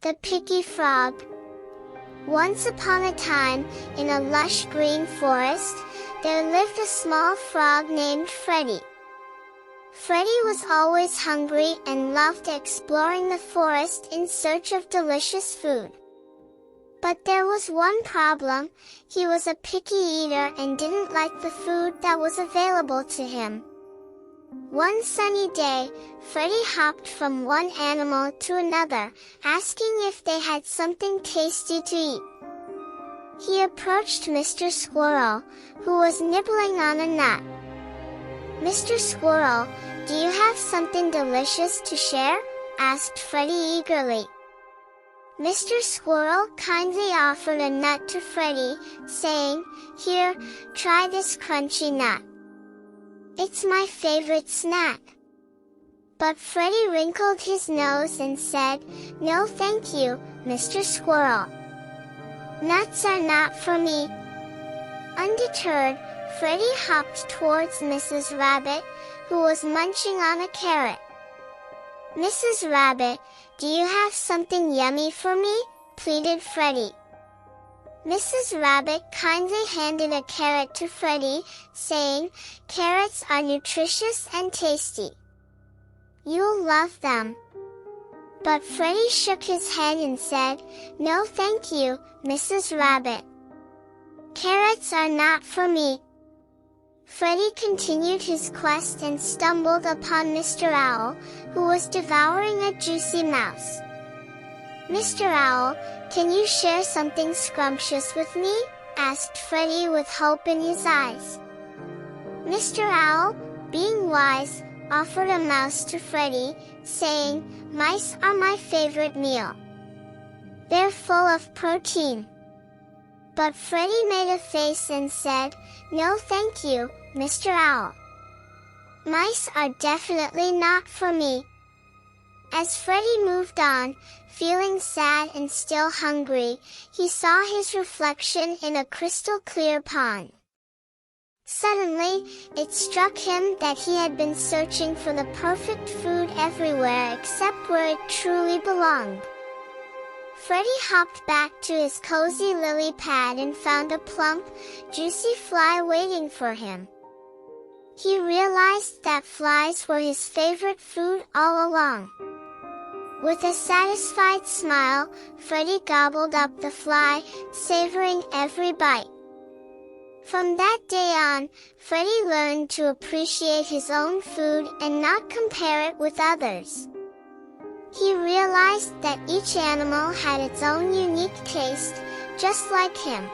The Picky Frog. Once upon a time, in a lush green forest, there lived a small frog named Freddie. Freddie was always hungry and loved exploring the forest in search of delicious food. But there was one problem: he was a picky eater and didn't like the food that was available to him. One sunny day, Freddie hopped from one animal to another, asking if they had something tasty to eat. He approached Mr. Squirrel, who was nibbling on a nut. "Mr. Squirrel, do you have something delicious to share?" asked Freddie eagerly. Mr. Squirrel kindly offered a nut to Freddie, saying, "Here, try this crunchy nut. It's my favorite snack." But Freddie wrinkled his nose and said, "No thank you, Mr. Squirrel. Nuts are not for me." Undeterred, Freddie hopped towards Mrs. Rabbit, who was munching on a carrot. "Mrs. Rabbit, do you have something yummy for me?" pleaded Freddie. Mrs. Rabbit kindly handed a carrot to Freddie, saying, "Carrots are nutritious and tasty. You'll love them." But Freddie shook his head and said, "No thank you, Mrs. Rabbit. Carrots are not for me." Freddie continued his quest and stumbled upon Mr. Owl, who was devouring a juicy mouse. "Mr. Owl, can you share something scrumptious with me?" asked Freddie with hope in his eyes. Mr. Owl, being wise, offered a mouse to Freddie, saying, "Mice are my favorite meal. They're full of protein." But Freddie made a face and said, "No thank you, Mr. Owl. Mice are definitely not for me." As Freddie moved on, feeling sad and still hungry, he saw his reflection in a crystal-clear pond. Suddenly, it struck him that he had been searching for the perfect food everywhere except where it truly belonged. Freddie hopped back to his cozy lily pad and found a plump, juicy fly waiting for him. He realized that flies were his favorite food all along. With a satisfied smile, Freddie gobbled up the fly, savoring every bite. From that day on, Freddie learned to appreciate his own food and not compare it with others. He realized that each animal had its own unique taste, just like him.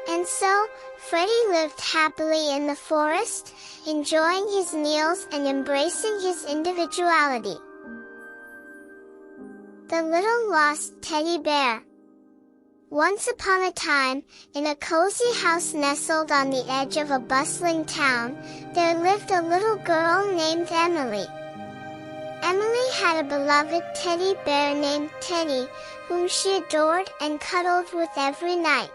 And so, Freddie lived happily in the forest, enjoying his meals and embracing his individuality. The Little Lost Teddy Bear. Once upon a time, in a cozy house nestled on the edge of a bustling town, there lived a little girl named Emily. Emily had a beloved teddy bear named Teddy, whom she adored and cuddled with every night.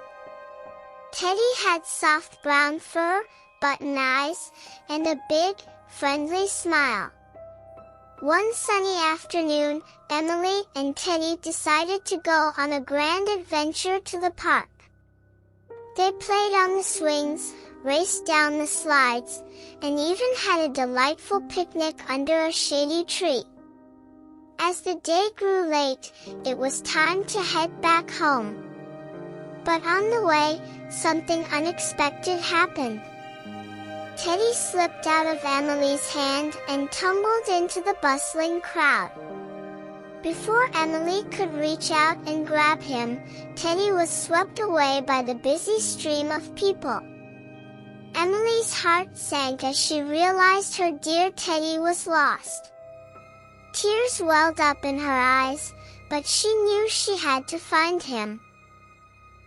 Teddy had soft brown fur, button eyes, and a big, friendly smile. One sunny afternoon, Emily and Teddy decided to go on a grand adventure to the park. They played on the swings, raced down the slides, and even had a delightful picnic under a shady tree. As the day grew late, it was time to head back home. But on the way, something unexpected happened. Teddy slipped out of Emily's hand and tumbled into the bustling crowd. Before Emily could reach out and grab him, Teddy was swept away by the busy stream of people. Emily's heart sank as she realized her dear Teddy was lost. Tears welled up in her eyes, but she knew she had to find him.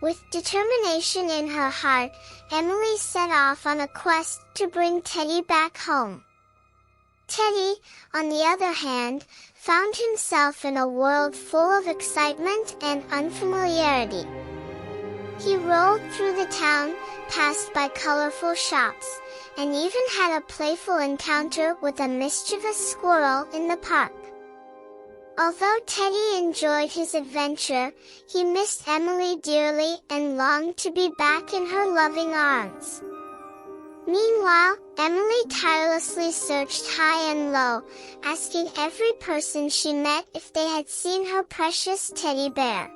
With determination in her heart, Emily set off on a quest to bring Teddy back home. Teddy, on the other hand, found himself in a world full of excitement and unfamiliarity. He rolled through the town, passed by colorful shops, and even had a playful encounter with a mischievous squirrel in the park. Although Teddy enjoyed his adventure, he missed Emily dearly and longed to be back in her loving arms. Meanwhile, Emily tirelessly searched high and low, asking every person she met if they had seen her precious teddy bear.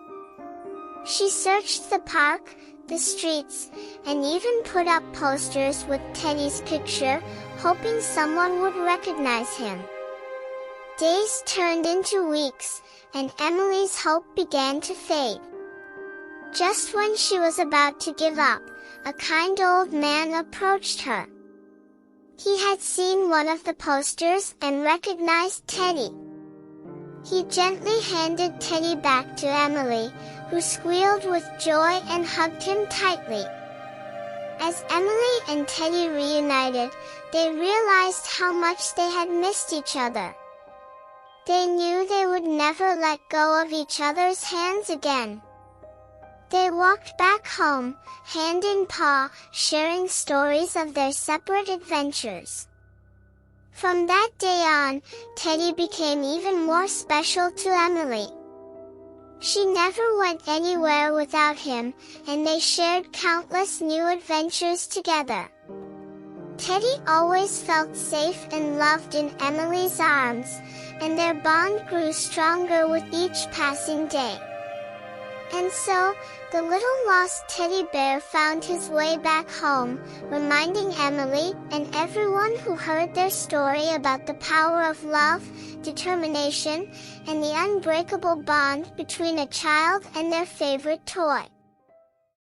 She searched the park, the streets, and even put up posters with Teddy's picture, hoping someone would recognize him. Days turned into weeks, and Emily's hope began to fade. Just when she was about to give up, a kind old man approached her. He had seen one of the posters and recognized Teddy. He gently handed Teddy back to Emily, who squealed with joy and hugged him tightly. As Emily and Teddy reunited, they realized how much they had missed each other. They knew they would never let go of each other's hands again. They walked back home, hand in paw, sharing stories of their separate adventures. From that day on, Teddy became even more special to Emily. She never went anywhere without him, and they shared countless new adventures together. Teddy always felt safe and loved in Emily's arms, and their bond grew stronger with each passing day. And so, the little lost teddy bear found his way back home, reminding Emily and everyone who heard their story about the power of love, determination, and the unbreakable bond between a child and their favorite toy.